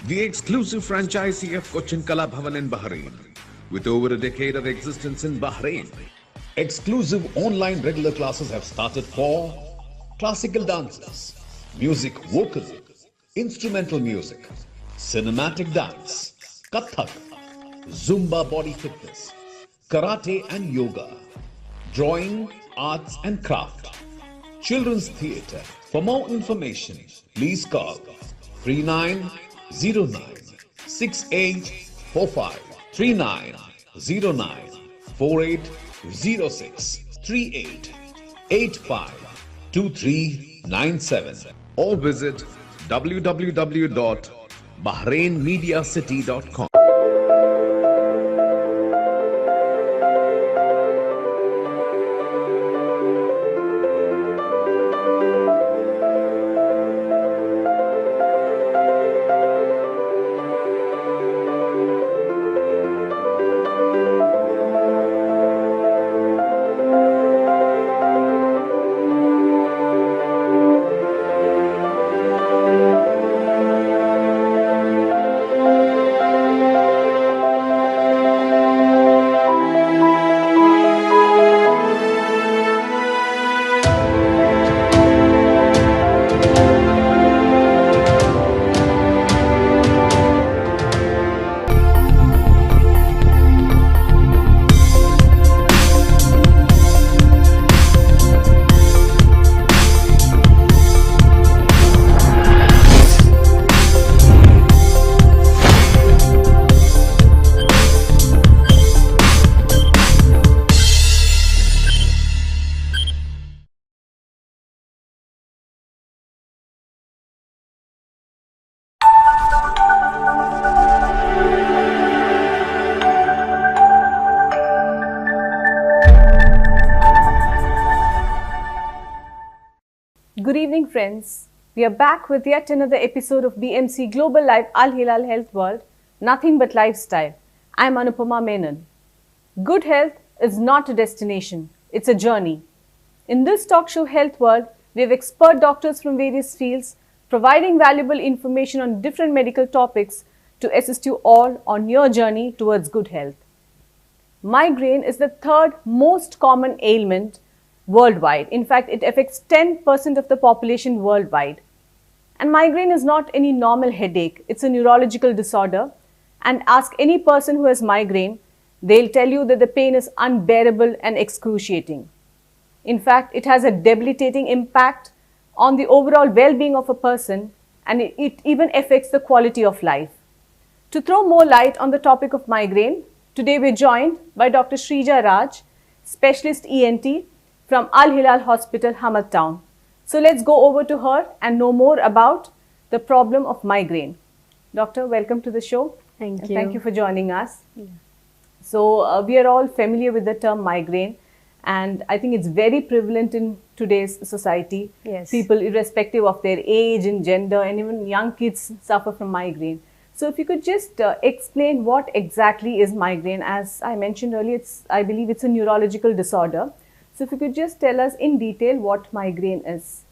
the exclusive franchisee of Cochin Kala Bhavan in Bahrain. With over a decade of existence in Bahrain, exclusive online regular classes have started for classical dances, music vocal, instrumental music, cinematic dance, Kathak, Zumba body fitness, karate and yoga, drawing, arts and craft, children's theatre. For more information, please call 3909 6845 3909 4806 3885 2397 or visit www.bahrainmediacity.com. Good evening, friends. We are back with yet another episode of BMC Global Live HILAL Health World, Nothing But Lifestyle. I am Anupama Menon. Good health is not a destination, it's a journey. In this talk show Health World, we have expert doctors from various fields providing valuable information on different medical topics to assist you all on your journey towards good health. Migraine is the third most common ailment worldwide. In fact, it affects 10% of the population worldwide. And migraine is not any normal headache. It's a neurological disorder. And ask any person who has migraine, they'll tell you that the pain is unbearable and excruciating. In fact, it has a debilitating impact on the overall well-being of a person, and it even affects the quality of life. To throw more light on the topic of migraine, today we're joined by Dr. Shrija Raj, specialist ENT from Al-Hilal Hospital, Hamad Town. So let's go over to her and know more about the problem of migraine. Doctor, welcome to the show. Thank you. Thank you for joining us. Yeah. So we are all familiar with the term migraine, and I think it's very prevalent in today's society. Yes. People, irrespective of their age and gender, and even young kids suffer from migraine. So if you could just explain what exactly is migraine. As I mentioned earlier, I believe it's a neurological disorder. So if you could just tell us in detail what migraine is.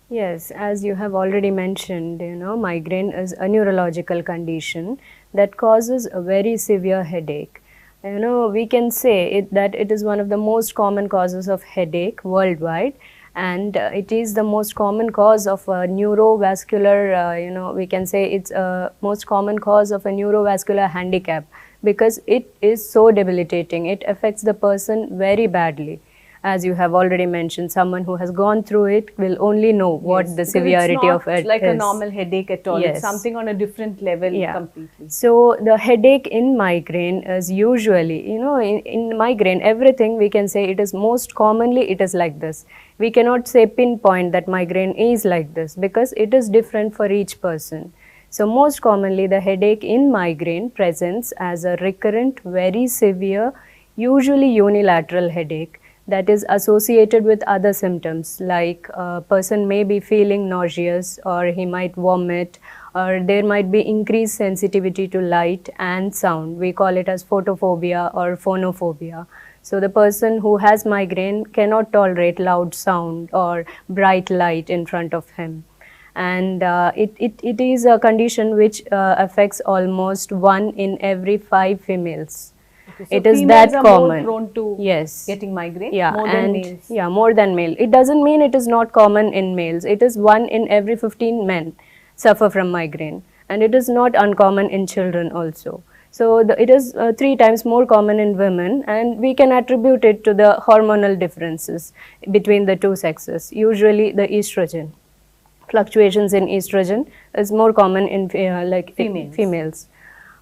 Yes, as you have already mentioned, migraine is a neurological condition that causes a very severe headache. We can say that it is one of the most common causes of headache worldwide, and it is the most common cause of a neurovascular, we can say it's a most common cause of a neurovascular handicap, because it is so debilitating. It affects the person very badly. As you have already mentioned, someone who has gone through it will only know what the severity of it is. It's not like a normal headache at all. Yes. It's something on a different level completely. So the headache in migraine is usually, in migraine, everything we can say it is most commonly it is like this. We cannot say pinpoint that migraine is like this because it is different for each person. So most commonly the headache in migraine presents as a recurrent, very severe, usually unilateral headache that is associated with other symptoms, like a person may be feeling nauseous, or he might vomit, or there might be increased sensitivity to light and sound. We call it as photophobia or phonophobia. So the person who has migraine cannot tolerate loud sound or bright light in front of him. and it is a condition which affects almost 1 in every 5 females. Okay, so It is females that are common. more prone to Yes. getting migraine Yeah, more than and males. yeah, more than male. It doesn't mean it is not common in males. It is 1 in every 15 men suffer from migraine, and it is not uncommon in children also. So it is 3 times more common in women, and we can attribute it to the hormonal differences between the two sexes. Usually, the estrogen fluctuations in estrogen is more common in females.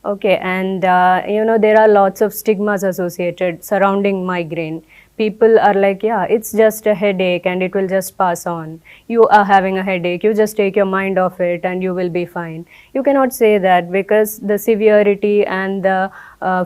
Okay, and there are lots of stigmas associated surrounding migraine. People are like, yeah, it's just a headache and it will just pass on. You are having a headache, you just take your mind off it and you will be fine. You cannot say that, because the severity and the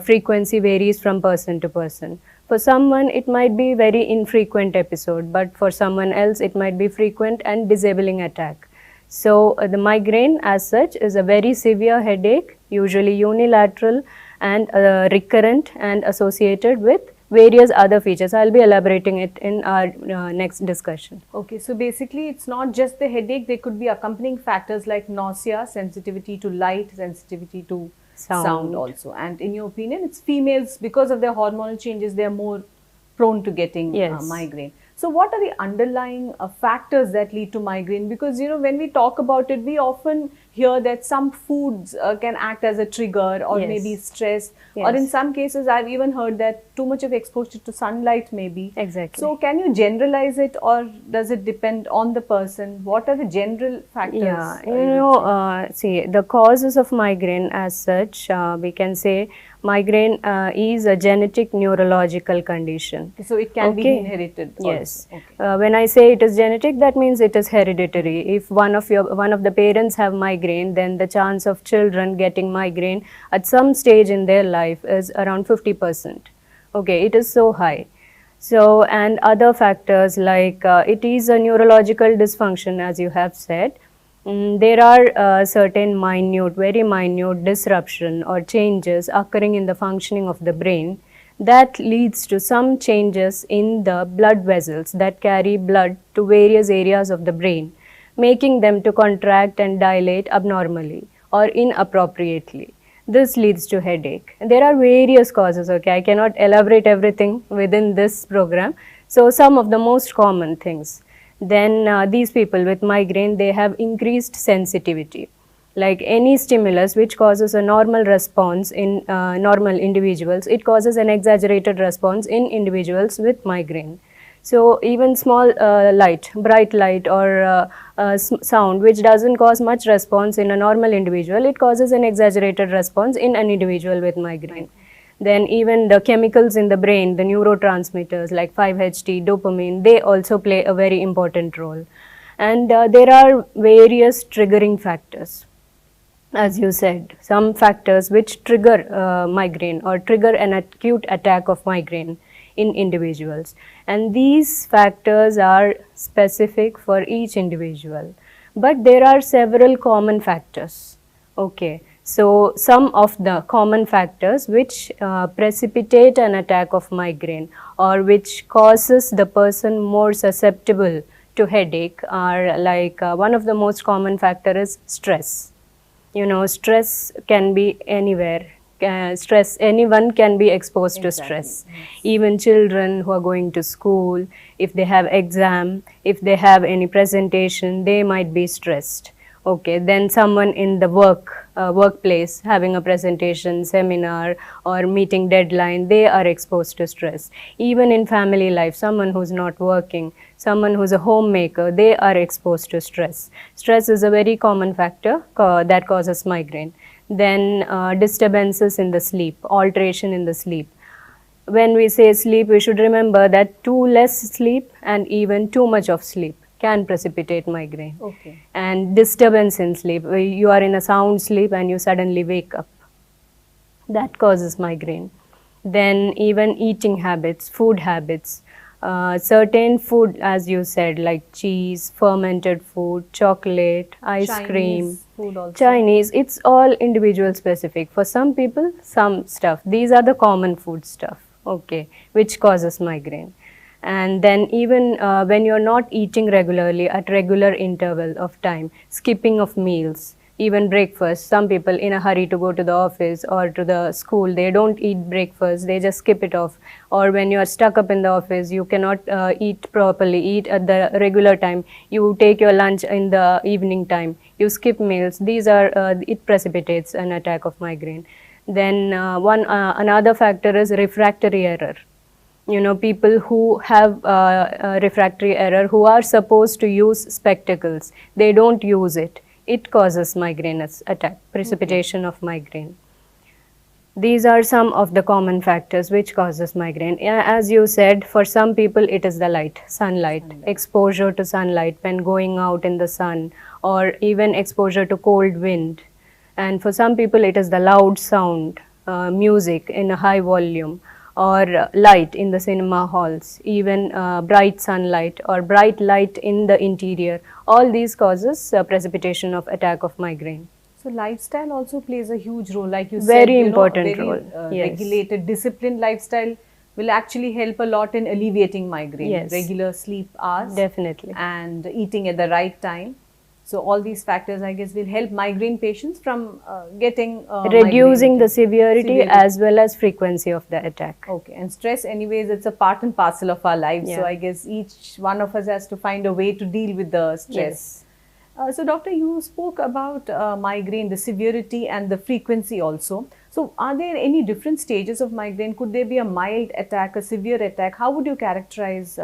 frequency varies from person to person. For someone, it might be very infrequent episode, but for someone else, it might be frequent and disabling attack. So the migraine as such is a very severe headache, usually unilateral and recurrent and associated with various other features. I'll be elaborating it in our next discussion. Okay, so basically it's not just the headache, there could be accompanying factors like nausea, sensitivity to light, sensitivity to sound also. And in your opinion, it's females, because of their hormonal changes, they are more prone to getting Yes. migraine. So what are the underlying factors that lead to migraine? Because when we talk about it, we often hear that some foods can act as a trigger, or Yes. maybe stress, or Yes. in some cases I've even heard that too much of exposure to sunlight may be. Exactly. So can you generalize it, or does it depend on the person? What are the general factors? Yeah, you would say? see, the causes of migraine as such, we can say migraine is a genetic neurological condition. So it can be Okay. inherited. Yes. Also. Okay. When I say it is genetic, that means it is hereditary. If one of the parents have migraine, then the chance of children getting migraine at some stage in their life is around 50%. Okay, it is so high. So, and other factors like it is a neurological dysfunction, as you have said. There are certain minute, very minute disruption or changes occurring in the functioning of the brain that leads to some changes in the blood vessels that carry blood to various areas of the brain, making them to contract and dilate abnormally or inappropriately. This leads to headache. There are various causes, okay? I cannot elaborate everything within this program. So some of the most common things. Then these people with migraine, they have increased sensitivity. Like any stimulus which causes a normal response in normal individuals, it causes an exaggerated response in individuals with migraine. So even small bright light or sound which doesn't cause much response in a normal individual, it causes an exaggerated response in an individual with migraine. Then even the chemicals in the brain, the neurotransmitters like 5-HT, dopamine, they also play a very important role. And there are various triggering factors. As you said, some factors which trigger migraine or trigger an acute attack of migraine in individuals, and these factors are specific for each individual, but there are several common factors. Okay, so some of the common factors which precipitate an attack of migraine or which causes the person more susceptible to headache are like one of the most common factor is stress. Stress can be anywhere. Anyone can be exposed to stress. Yes. Even children who are going to school, if they have exam, if they have any presentation, they might be stressed. Okay, then someone in the workplace having a presentation, seminar or meeting deadline, they are exposed to stress. Even in family life, someone who's not working, someone who's a homemaker, they are exposed to stress. Stress is a very common factor that causes migraine. Then disturbances in the sleep, alteration in the sleep. When we say sleep, we should remember that too less sleep and even too much of sleep can precipitate migraine. Okay. And disturbance in sleep, where you are in a sound sleep and you suddenly wake up, that causes migraine. Then even eating habits, food habits, certain food, as you said, like cheese, fermented food, chocolate, ice cream, Chinese food also. Chinese, it's all individual specific. For some people, some stuff. These are the common food stuff, okay, which causes migraine. And then even when you're not eating regularly at regular interval of time, skipping of meals, even breakfast. Some people in a hurry to go to the office or to the school, they don't eat breakfast, they just skip it off. Or when you are stuck up in the office, you cannot eat properly, eat at the regular time, you take your lunch in the evening time, you skip meals. These are it precipitates an attack of migraine. Then another factor is refractory error. People who have refractory error, who are supposed to use spectacles, they don't use it. It causes migraine attack, precipitation of migraine. These are some of the common factors which causes migraine. As you said, for some people it is the sunlight, exposure to sunlight when going out in the sun, or even exposure to cold wind. And for some people it is the loud sound, music in a high volume, or light in the cinema halls, even bright sunlight or bright light in the interior. All these causes precipitation of attack of migraine. So lifestyle also plays a huge role, like you said. Very important very, role. Yes. Regulated, disciplined lifestyle will actually help a lot in alleviating migraine. Yes. Regular sleep hours. Definitely. And eating at the right time. So all these factors, I guess, will help migraine patients from getting reducing the severity as well as frequency of the attack. Okay, and stress, anyways, it's a part and parcel of our lives. Yeah. So I guess each one of us has to find a way to deal with the stress. Yes. So doctor, you spoke about migraine, the severity and the frequency also. So are there any different stages of migraine? Could there be a mild attack, a severe attack? How would you characterize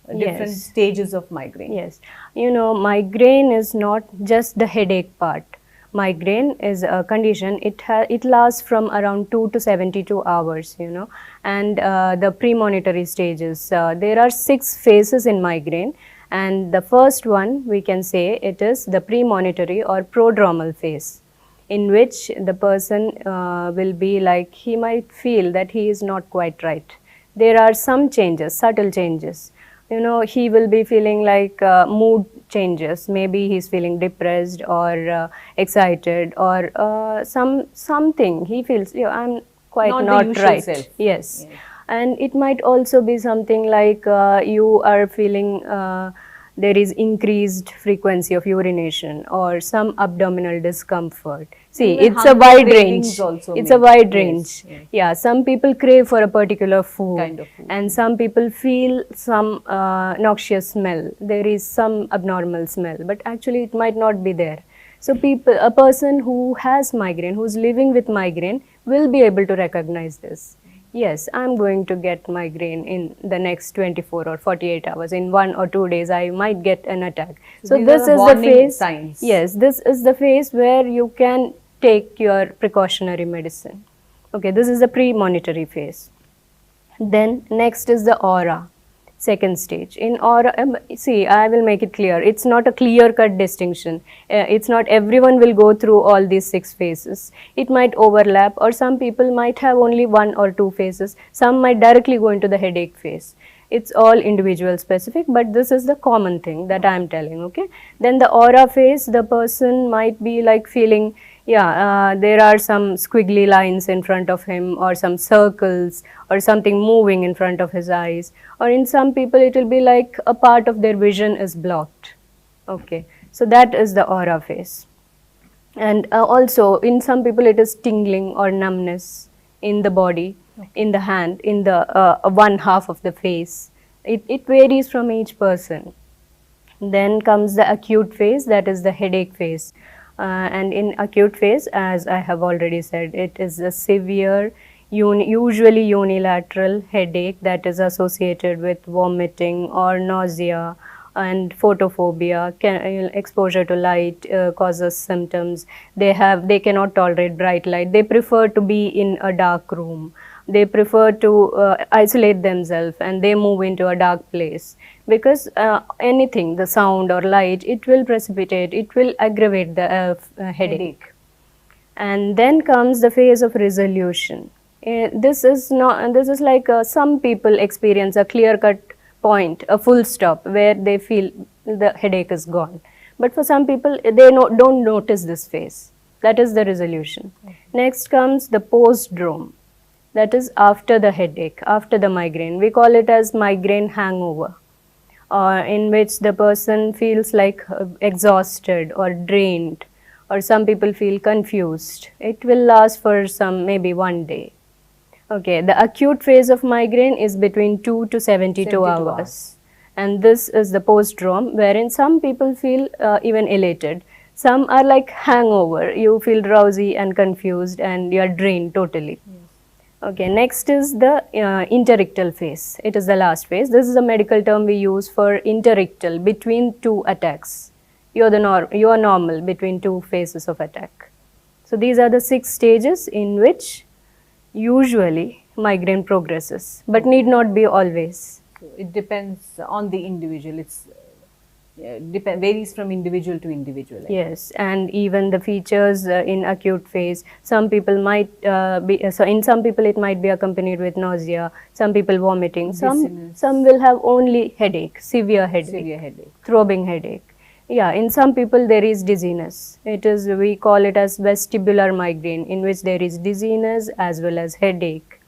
different stages of migraine? Yes, migraine is not just the headache part. Migraine is a condition, it lasts from around 2 to 72 hours, and the premonitory stages. There are 6 phases in migraine, and the first one we can say it is the premonitory or prodromal phase, in which the person will be like, he might feel that he is not quite right. There are some changes, subtle changes. He will be feeling like mood changes. Maybe he's feeling depressed or excited, or something. He feels, I'm quite not right. Self. Yes. And it might also be something like you are feeling there is increased frequency of urination or some abdominal discomfort. See, even it's a wide range. It's a wide range. Yes. Yeah, some people crave for a particular food, kind of food, and some people feel some noxious smell. There is some abnormal smell, but actually it might not be there. So a person who has migraine, who's living with migraine, will be able to recognize this. Yes, I'm going to get migraine in the next 24 or 48 hours. In 1 or 2 days, I might get an attack. So this is the phase. Signs. Yes, this is the phase where you can take your precautionary medicine. Okay, this is the premonitory phase. Then next is the aura. Second stage. In aura, see, I will make it clear. It's not a clear-cut distinction. It's not everyone will go through all these 6 phases. It might overlap, or some people might have only 1 or 2 phases. Some might directly go into the headache phase. It's all individual specific, but this is the common thing that I'm telling, okay? Then the aura phase, the person might be like feeling, there are some squiggly lines in front of him, or some circles, or something moving in front of his eyes. Or in some people, it will be like a part of their vision is blocked. Okay, so that is the aura phase. And also, in some people, it is tingling or numbness in the body, in the hand, in the one half of the face. It varies from each person. Then comes the acute phase, that is the headache phase. And in acute phase, as I have already said, it is a severe, usually unilateral headache that is associated with vomiting or nausea and photophobia. Exposure to light causes symptoms. They cannot tolerate bright light. They prefer to be in a dark room. They prefer to isolate themselves, and they move into a dark place, because anything, the sound or light, it will precipitate, it will aggravate the headache. And then comes the phase of resolution. This is like some people experience a clear-cut point, a full stop, where they feel the headache is gone. But for some people, they don't notice this phase. That is the resolution. Next comes the post-drome. That is after the headache, after the migraine. We call it as migraine hangover, in which the person feels like exhausted or drained, or some people feel confused. It will last for maybe 1 day. Okay, the acute phase of migraine is between 2 to 72 hours. And this is the postdrome, wherein some people feel even elated. Some are like hangover. You feel drowsy and confused and you are drained totally. Okay, next is the interictal phase. It is the last phase. This is a medical term we use for interictal, between two attacks. You are normal between two phases of attack. So these are the 6 stages in which usually migraine progresses, but need not be always. So it depends on the individual. It's varies from individual to individual. Yes, and even the features in acute phase, some people might so in some people it might be accompanied with nausea, some people vomiting, some will have only headache, severe headache, throbbing headache. Yeah, in some people there is dizziness. We call it as vestibular migraine, in which there is dizziness as well as headache.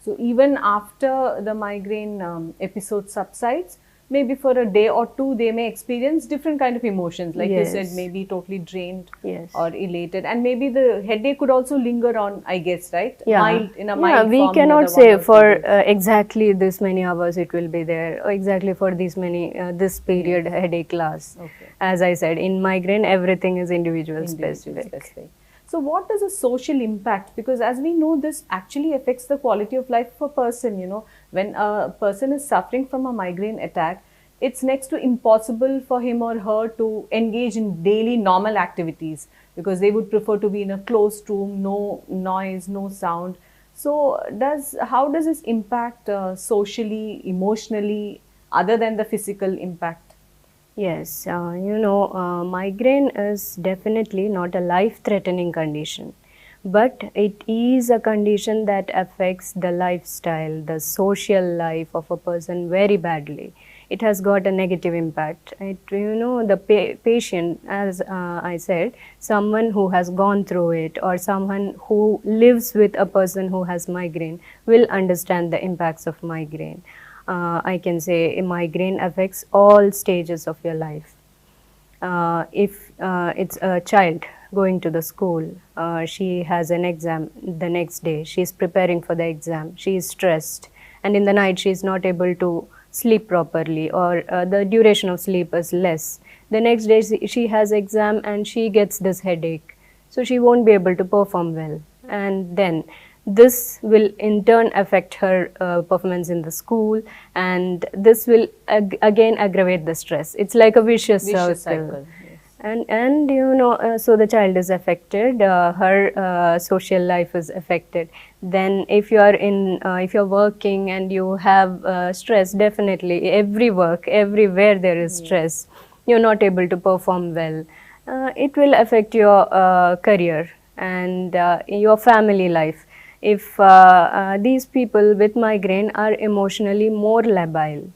So even after the migraine episode subsides, maybe for a day or two, they may experience different kind of emotions. Like you said, maybe totally drained or elated, and maybe the headache could also linger on, I guess, right? Yeah, mild we form, cannot say for exactly this many hours it will be there, or exactly for this period headache lasts. As I said, in migraine, everything is individual specific. So what is a social impact? Because as we know, this actually affects the quality of life of a person. When a person is suffering from a migraine attack, it's next to impossible for him or her to engage in daily normal activities, because they would prefer to be in a closed room, no noise, no sound. So how does this impact socially, emotionally, other than the physical impact? Yes, migraine is definitely not a life-threatening condition, but it is a condition that affects the lifestyle, the social life of a person very badly. It has got a negative impact. The patient, as I said, someone who has gone through it or someone who lives with a person who has migraine will understand the impacts of migraine. I can say a migraine affects all stages of your life. If it's a child going to the school, she has an exam the next day, she is preparing for the exam, she is stressed, and in the night she is not able to sleep properly, or the duration of sleep is less. The next day she has exam and she gets this headache, so she won't be able to perform well, and then this will in turn affect her performance in the school, and this will again aggravate the stress. It's like a vicious cycle. And so the child is affected, her social life is affected. Then if you're working and you have stress, definitely everywhere there is stress, you're not able to perform well. It will affect your career and your family life. If these people with migraine are emotionally more labile,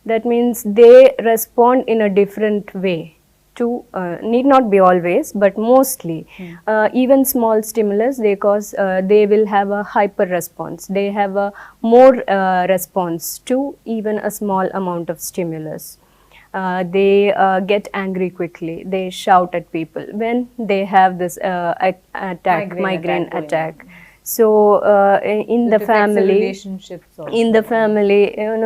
that means they respond in a different way to, need not be always, but mostly, even small stimulus, they will have a hyper response. They have a more response to even a small amount of stimulus. They get angry quickly. They shout at people when they have this migraine going attack. on. So in It the affects the family, relationships also. in the family,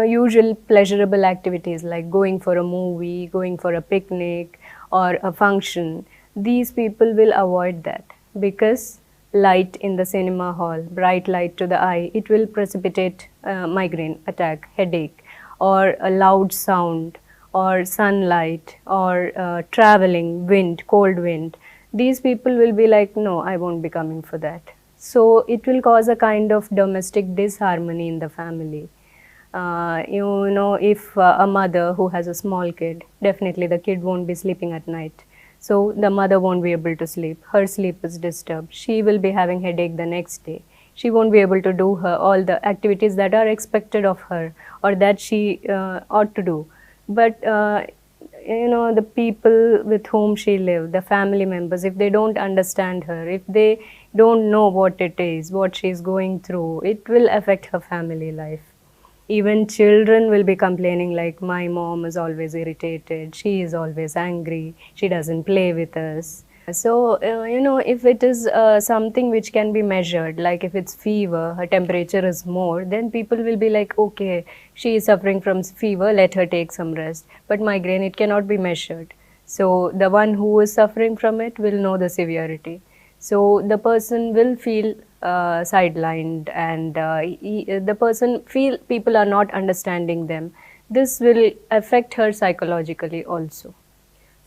usual pleasurable activities like going for a movie, going for a picnic or a function, these people will avoid that because light in the cinema hall, bright light to the eye, it will precipitate migraine attack, headache, or a loud sound, or sunlight, or traveling, wind, cold wind. These people will be like, no, I won't be coming for that. So it will cause a kind of domestic disharmony in the family. If a mother who has a small kid, definitely the kid won't be sleeping at night. So the mother won't be able to sleep. Her sleep is disturbed. She will be having headache the next day. She won't be able to do all the activities that are expected of her or that she ought to do. But the people with whom she lives, the family members, if they don't understand her, if they don't know what it is, what she's going through, it will affect her family life. Even children will be complaining like, my mom is always irritated, she is always angry, she doesn't play with us. So, if it is something which can be measured, like if it's fever, her temperature is more, then people will be like, okay, she is suffering from fever, let her take some rest. But migraine, it cannot be measured. So, the one who is suffering from it will know the severity. So, the person will feel sidelined, and the person feel people are not understanding them. This will affect her psychologically also.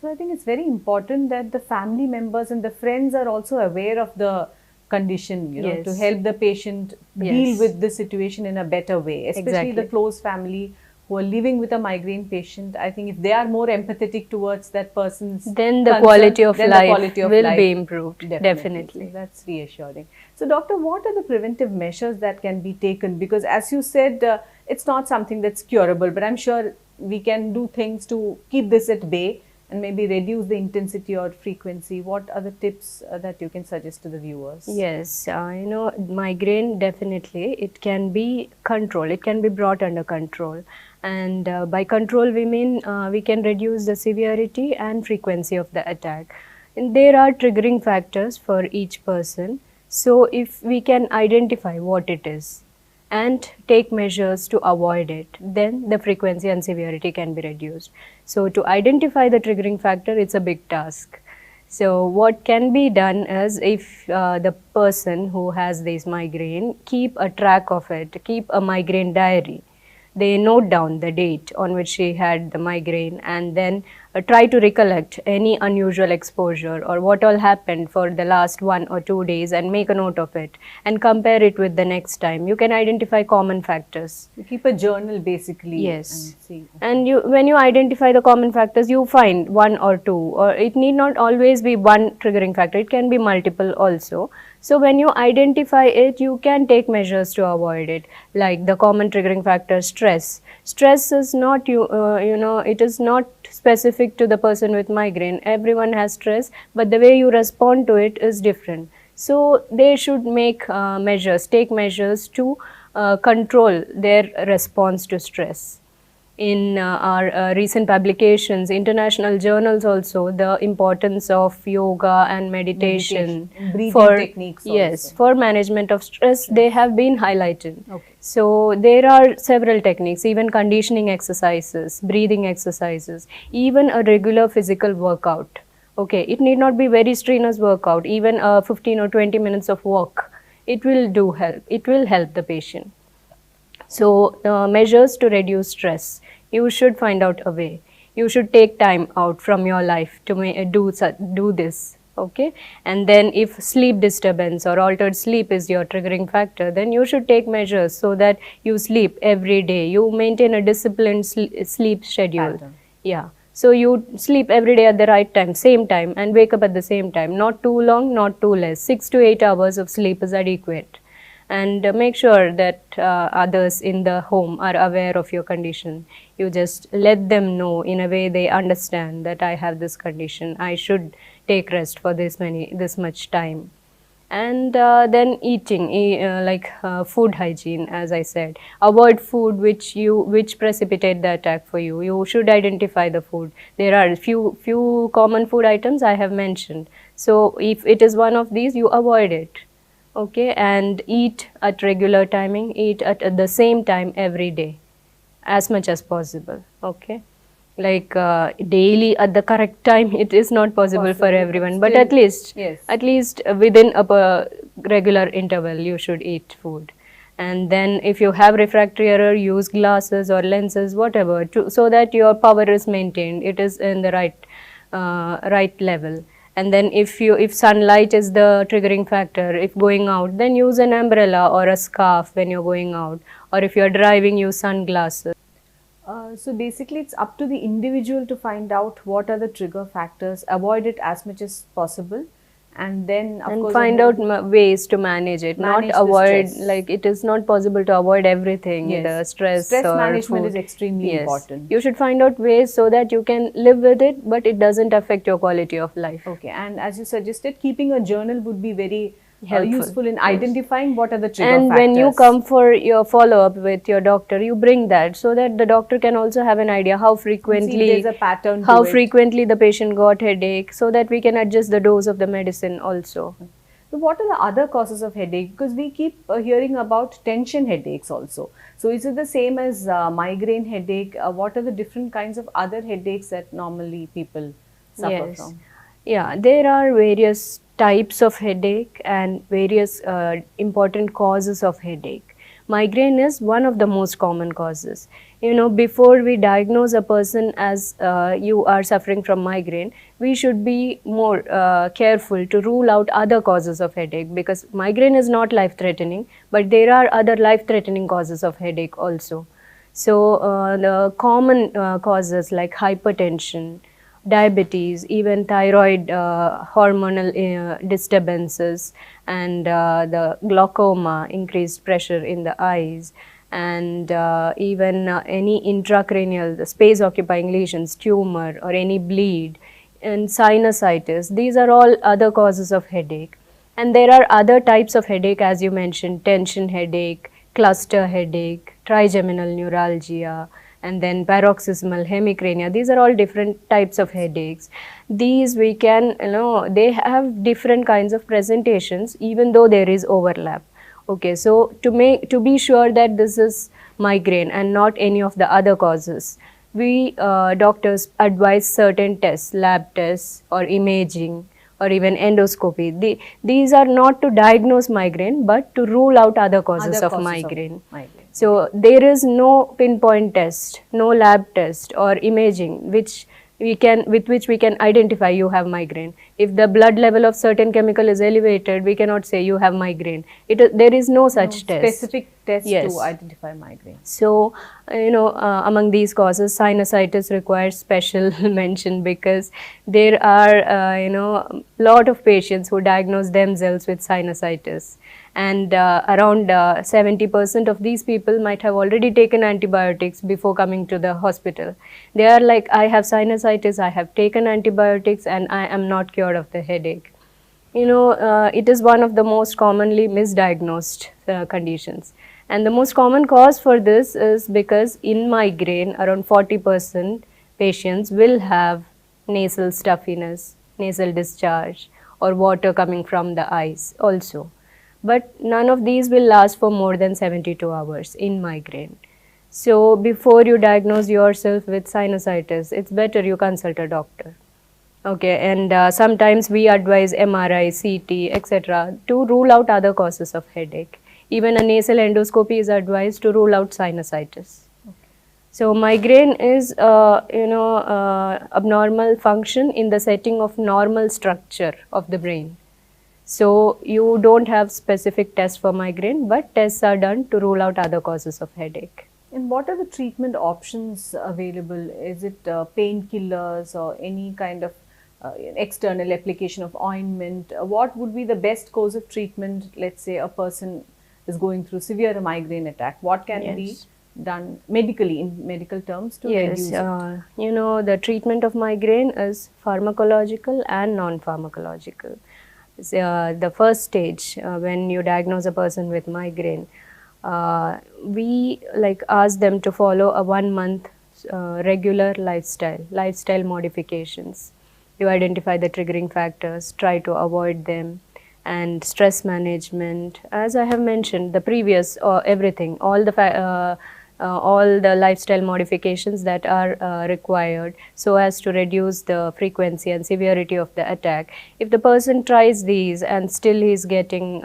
So I think it's very important that the family members and the friends are also aware of the condition, to Yes. help the patient deal Yes. with the situation in a better way, especially the Exactly. close family who are living with a migraine patient. I think if they are more empathetic towards that person's Then the concern, quality of then the life quality of will life be improved. Definitely. Definitely. So that's reassuring. So, doctor, what are the preventive measures that can be taken? Because, as you said, it's not something that's curable, but I'm sure we can do things to keep this at bay and maybe reduce the intensity or frequency. What are the tips that you can suggest to the viewers? Yes, migraine, definitely it can be controlled. It can be brought under control, and by control we mean we can reduce the severity and frequency of the attack. And there are triggering factors for each person. So if we can identify what it is and take measures to avoid it, then the frequency and severity can be reduced. So to identify the triggering factor, it's a big task. So what can be done is, if the person who has this migraine, keep a track of it, keep a migraine diary. They note down the date on which she had the migraine, and then try to recollect any unusual exposure or what all happened for the last 1 or 2 days, and make a note of it and compare it with the next time. You can identify common factors. You keep a journal basically. Yes. And see. And when you identify the common factors, you find one or two, or it need not always be one triggering factor, it can be multiple also. So when you identify it, you can take measures to avoid it. Like the common triggering factor, stress. Stress is not, it is not specific to the person with migraine. Everyone has stress, but the way you respond to it is different. So they should make measures, take measures to control their response to stress. In our recent publications, international journals also, the importance of yoga and meditation, Meditation, breathing for techniques yes, also. for management of stress, they have been highlighted. Okay. So there are several techniques, even conditioning exercises, breathing exercises, even a regular physical workout. Okay, it need not be very strenuous workout, even 15 or 20 minutes of walk. It will do help. It will help the patient. So, measures to reduce stress. You should find out a way. You should take time out from your life to do this. Okay, and then if sleep disturbance or altered sleep is your triggering factor, then you should take measures so that you sleep every day. You maintain a disciplined sleep schedule. Pattern. Yeah. So you sleep every day at the right time, same time, and wake up at the same time. Not too long, not too less. 6 to 8 hours of sleep is adequate. And make sure that others in the home are aware of your condition. You just let them know in a way they understand that I have this condition. I should take rest for this much time. And then eating, food hygiene, as I said. Avoid food which precipitate the attack for you. You should identify the food. There are few common food items I have mentioned. So if it is one of these, you avoid it. Okay, and eat at regular timing. Eat at the same time every day, as much as possible. Okay, like daily at the correct time, it is not possible for everyone, but at least yes. at least within a regular interval you should eat food. And then if you have refractory error, use glasses or lenses, whatever, so that your power is maintained, it is in the right level. And then if sunlight is the triggering factor, if going out, then use an umbrella or a scarf when you're going out, or if you're driving, use sunglasses. So basically, it's up to the individual to find out what are the trigger factors, avoid it as much as possible, and then of course Find out ways to manage it, manage not the avoid. stress. Like, it is not possible to avoid everything. Yes. The stress or management food. is extremely Yes. important. You should find out ways so that you can live with it, but it doesn't affect your quality of life. Okay, and as you suggested, keeping a journal would be very Helpful. useful in identifying what are the trigger And factors. when you come for your follow-up with your doctor, you bring that so that the doctor can also have an idea how frequently, see if there's a pattern to how it. frequently the patient got headache, so that we can adjust the dose of the medicine also. So what are the other causes of headache? Because we keep hearing about tension headaches also. So is it the same as migraine headache? What are the different kinds of other headaches that normally people suffer from? Yeah, there are various types of headache and various important causes of headache. Migraine is one of the most common causes. Before we diagnose a person as you are suffering from migraine, we should be more careful to rule out other causes of headache, because migraine is not life-threatening, but there are other life-threatening causes of headache also. So the common causes like hypertension, diabetes, even thyroid hormonal disturbances, and the glaucoma, increased pressure in the eyes, and even any intracranial, the space occupying lesions, tumor, or any bleed, and sinusitis. These are all other causes of headache. And there are other types of headache, as you mentioned: tension headache, cluster headache, trigeminal neuralgia, and then paroxysmal hemicrania. These are all different types of headaches. These we can, they have different kinds of presentations, even though there is overlap. Okay, so to be sure that this is migraine and not any of the other causes, we doctors advise certain tests, lab tests or imaging or even endoscopy. These are not to diagnose migraine, but to rule out other causes of migraine. So there is no pinpoint test, no lab test or imaging with which we can identify you have migraine. If the blood level of certain chemical is elevated, we cannot say you have migraine. There is no such test. Specific test to identify migraine. So, among these causes, sinusitis requires special mention, because there are, lot of patients who diagnose themselves with sinusitis. And around 70% of these people might have already taken antibiotics before coming to the hospital. They are like, I have sinusitis, I have taken antibiotics, and I am not cured of the headache. It is one of the most commonly misdiagnosed conditions. And the most common cause for this is because in migraine, around 40% patients will have nasal stuffiness, nasal discharge, or water coming from the eyes also. But none of these will last for more than 72 hours in migraine. So before you diagnose yourself with sinusitis, it's better you consult a doctor. Okay, and sometimes we advise MRI, CT, etc. to rule out other causes of headache. Even a nasal endoscopy is advised to rule out sinusitis. So migraine is, abnormal function in the setting of normal structure of the brain. So you don't have specific tests for migraine, but tests are done to rule out other causes of headache. And what are the treatment options available? Is it painkillers or any kind of external application of ointment? What would be the best course of treatment? Let's say a person is going through severe migraine attack. What can be done medically, in medical terms, to reduce it? The treatment of migraine is pharmacological and non-pharmacological. The first stage when you diagnose a person with migraine, we like ask them to follow a 1 month regular lifestyle modifications. You identify the triggering factors, try to avoid them, and stress management. As I have mentioned, the previous everything, all the lifestyle modifications that are required so as to reduce the frequency and severity of the attack. If the person tries these and still he is getting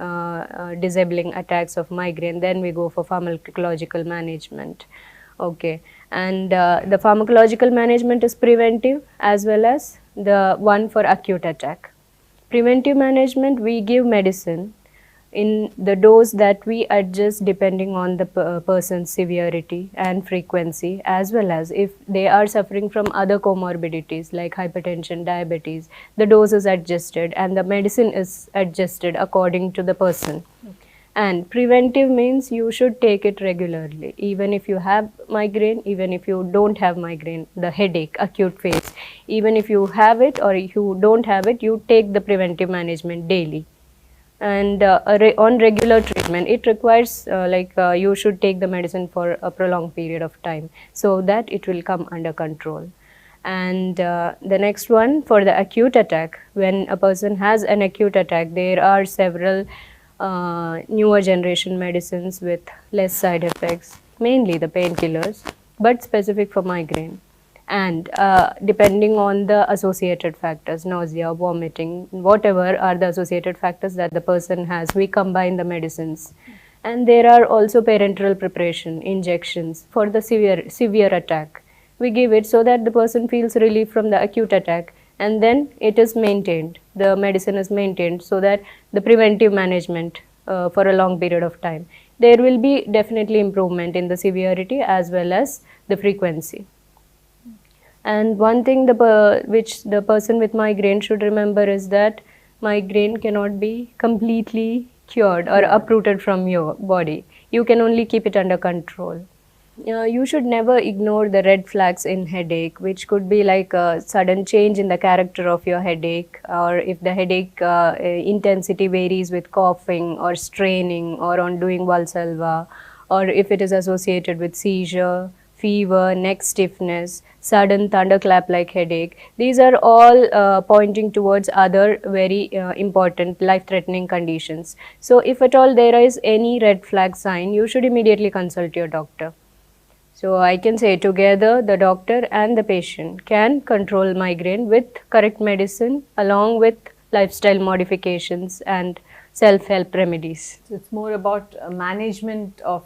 disabling attacks of migraine, then we go for pharmacological management. Okay, and the pharmacological management is preventive as well as the one for acute attack. Preventive management, we give medicine in the dose that we adjust depending on the person's severity and frequency, as well as if they are suffering from other comorbidities like hypertension, diabetes, the dose is adjusted and the medicine is adjusted according to the person. Okay. And preventive means you should take it regularly, even if you have migraine, even if you don't have migraine, the headache, acute phase, even if you have it or if you don't have it, you take the preventive management daily. And on regular treatment, it requires you should take the medicine for a prolonged period of time so that it will come under control. And the next one, for the acute attack, when a person has an acute attack, there are several newer generation medicines with less side effects, mainly the painkillers, but specific for migraine. And depending on the associated factors, nausea, vomiting, whatever are the associated factors that the person has, we combine the medicines. And there are also parenteral preparation, injections for the severe attack. We give it so that the person feels relief from the acute attack, and then it is maintained. The medicine is maintained so that the preventive management for a long period of time. There will be definitely improvement in the severity as well as the frequency. And one thing which the person with migraine should remember is that migraine cannot be completely cured or uprooted from your body. You can only keep it under control. You should never ignore the red flags in headache, which could be like a sudden change in the character of your headache, or if the headache intensity varies with coughing or straining or on doing Valsalva, or if it is associated with seizure, fever, neck stiffness, sudden thunderclap-like headache. These are all pointing towards other very important life-threatening conditions. So if at all there is any red flag sign, you should immediately consult your doctor. So I can say together the doctor and the patient can control migraine with correct medicine along with lifestyle modifications and self-help remedies. So it's more about management of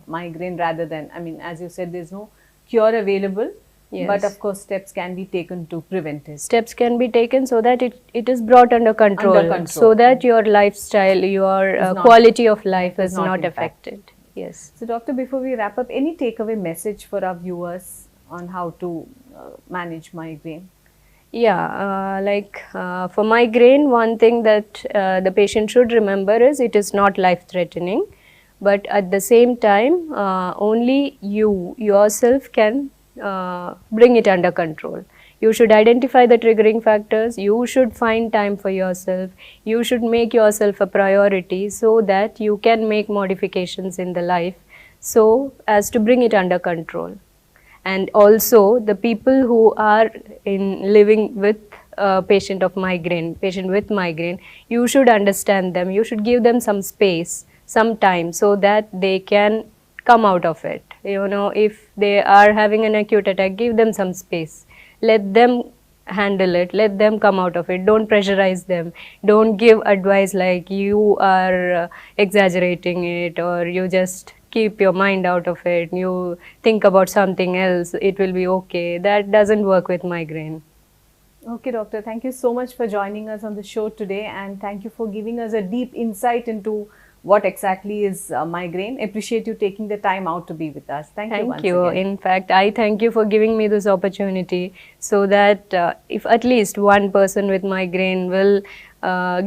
migraine rather than, I mean, as you said, there's no cure available, yes, but of course steps can be taken to prevent it. Steps can be taken so that it is brought under control, so that your lifestyle, your quality of life is not affected. Yes. So doctor, before we wrap up, any takeaway message for our viewers on how to manage migraine? Yeah, for migraine, one thing that the patient should remember is it is not life-threatening, but at the same time, only you yourself can bring it under control. You should identify the triggering factors, you should find time for yourself, you should make yourself a priority so that you can make modifications in the life so as to bring it under control. And also the people who are living with a patient with migraine, you should understand them, you should give them some space, some time so that they can come out of it. You know, if they are having an acute attack, give them some space. Let them handle it, let them come out of it. Don't pressurize them. Don't give advice like you are exaggerating it, or you just keep your mind out of it. You think about something else, it will be okay. That doesn't work with migraine. Okay, doctor, thank you so much for joining us on the show today, and thank you for giving us a deep insight into what exactly is migraine. Appreciate you taking the time out to be with us. Thank you once again. In fact, I thank you for giving me this opportunity so that if at least one person with migraine will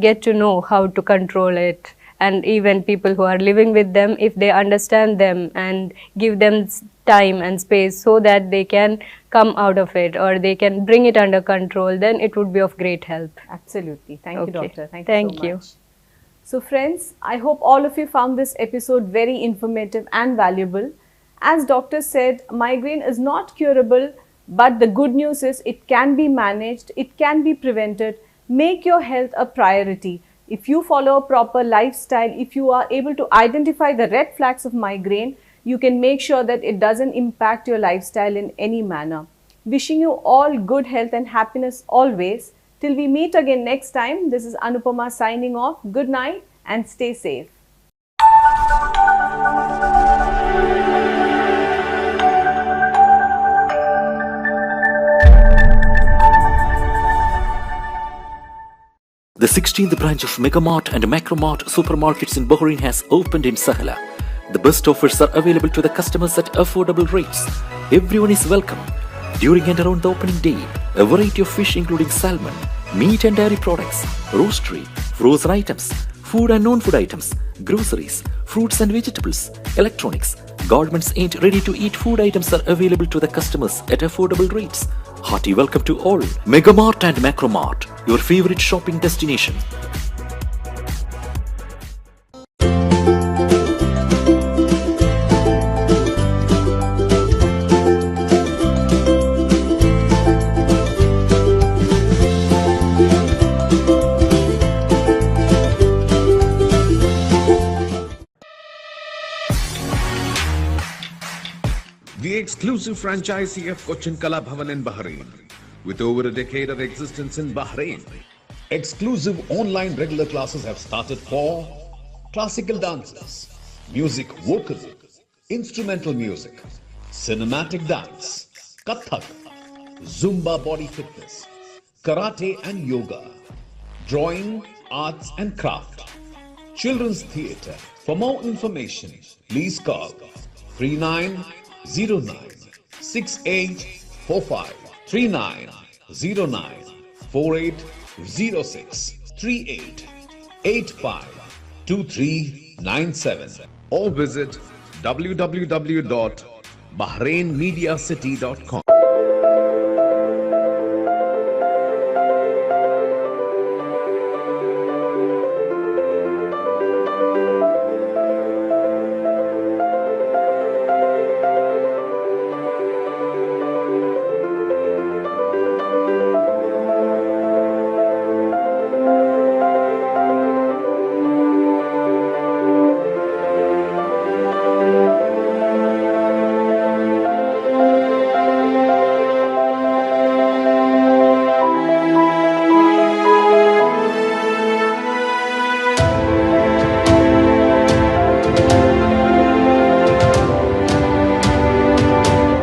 get to know how to control it and even people who are living with them, if they understand them and give them time and space so that they can come out of it or they can bring it under control, then it would be of great help. Absolutely. Thank you, Okay. doctor. Thank Thank you so you. much. So friends, I hope all of you found this episode very informative and valuable. As doctor said, migraine is not curable, but the good news is it can be managed, it can be prevented. Make your health a priority. If you follow a proper lifestyle, if you are able to identify the red flags of migraine, you can make sure that it doesn't impact your lifestyle in any manner. Wishing you all good health and happiness always. Till we meet again next time, this is Anupama signing off. Good night and stay safe. The 16th branch of Megamart and Macromart supermarkets in Bahrain has opened in Sahla. The best offers are available to the customers at affordable rates. Everyone is welcome. During and around the opening day, a variety of fish including salmon, meat and dairy products, roastery, frozen items, food and non-food items, groceries, fruits and vegetables, electronics, garments and ready-to-eat food items are available to the customers at affordable rates. Hearty welcome to all. Megamart and Macromart, your favorite shopping destination. The exclusive franchisee of Cochin Kala Bhavan in Bahrain. With over a decade of existence in Bahrain, exclusive online regular classes have started for classical dances, music vocal, instrumental music, cinematic dance, Kathak, Zumba body fitness, karate and yoga, drawing, arts and craft, children's theatre. For more information, please call 3909 6845 3909 4806 3885 2397 or visit www.bahrainmediacity.com.